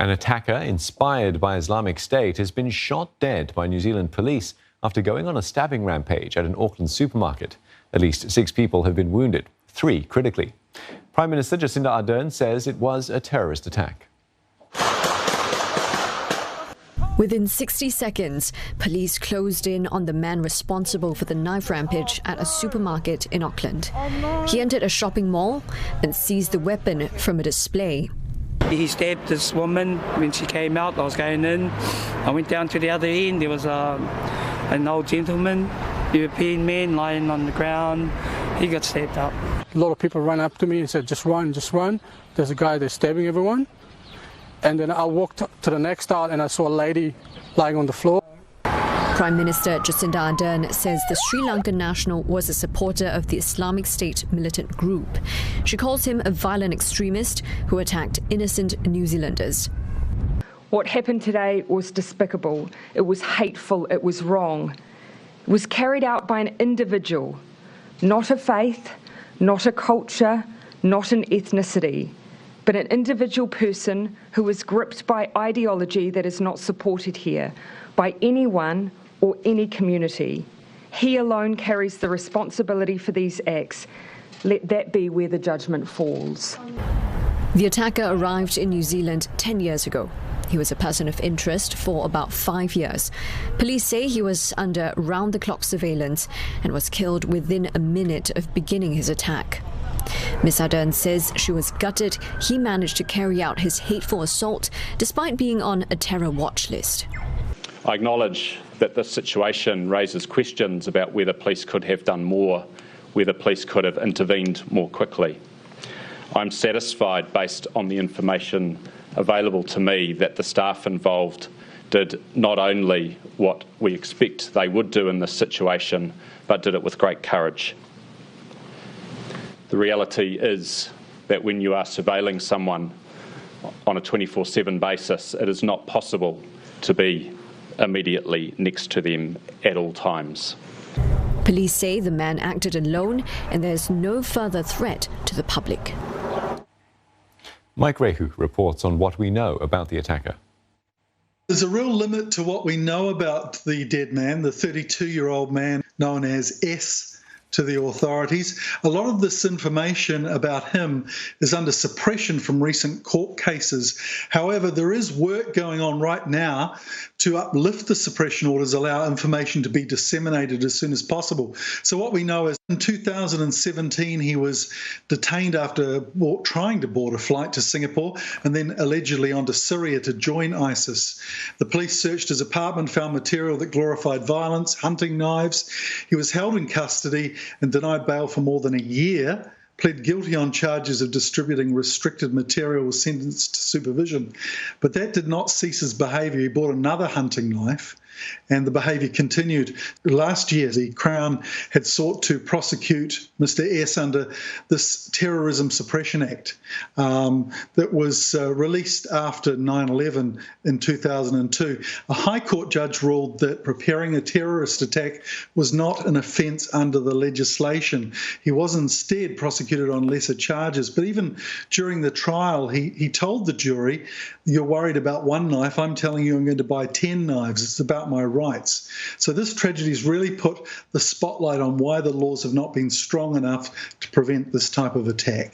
An attacker inspired by Islamic State has been shot dead by New Zealand police after going on a stabbing rampage at an Auckland supermarket. At least 6 people have been wounded, 3 critically. Prime Minister Jacinda Ardern says it was a terrorist attack. Within 60 seconds, police closed in on the man responsible for the knife rampage at a supermarket in Auckland. He entered a shopping mall and seized the weapon from a display. He stabbed this woman when she came out. I was going in. I went down to the other end. There was an old gentleman, European man, lying on the ground. He got stabbed up. A lot of people ran up to me and said, just run, just run. There's a guy there stabbing everyone. And then I walked to the next aisle and I saw a lady lying on the floor. Prime Minister Jacinda Ardern says the Sri Lankan national was a supporter of the Islamic State militant group. She calls him a violent extremist who attacked innocent New Zealanders. What happened today was despicable. It was hateful. It was wrong. It was carried out by an individual, not a faith, not a culture, not an ethnicity, but an individual person who was gripped by ideology that is not supported here by anyone or any community. He alone carries the responsibility for these acts. Let that be where the judgment falls. The attacker arrived in New Zealand 10 years ago. He was a person of interest for about 5 years. Police say he was under round-the-clock surveillance and was killed within a minute of beginning his attack. Ms. Ardern says she was gutted he managed to carry out his hateful assault despite being on a terror watch list. I acknowledge that this situation raises questions about whether police could have done more, whether police could have intervened more quickly. I'm satisfied, based on the information available to me, that the staff involved did not only what we expect they would do in this situation, but did it with great courage. The reality is that when you are surveilling someone on a 24/7 basis, it is not possible to be immediately next to them at all times. Police say the man acted alone and there's no further threat to the public. Mike Rehu reports on what we know about the attacker. There's a real limit to what we know about the dead man, the 32-year-old man known as S to the authorities. A lot of this information about him is under suppression from recent court cases. However, there is work going on right now to uplift the suppression orders, allow information to be disseminated as soon as possible. So what we know is in 2017, he was detained after trying to board a flight to Singapore and then allegedly onto Syria to join ISIS. The police searched his apartment, found material that glorified violence, hunting knives. He was held in custody and denied bail for more than a year, pled guilty on charges of distributing restricted material, was sentenced to supervision. But that did not cease his behaviour. He bought another hunting knife and the behaviour continued. Last year, the Crown had sought to prosecute Mr S under this Terrorism Suppression Act that was released after 9/11 in 2002. A High Court judge ruled that preparing a terrorist attack was not an offence under the legislation. He was instead prosecuted on lesser charges. But even during the trial, he told the jury, "You're worried about one knife. I'm telling you I'm going to buy 10 knives. It's about my rights." So this tragedy's really put the spotlight on why the laws have not been strong enough to prevent this type of attack.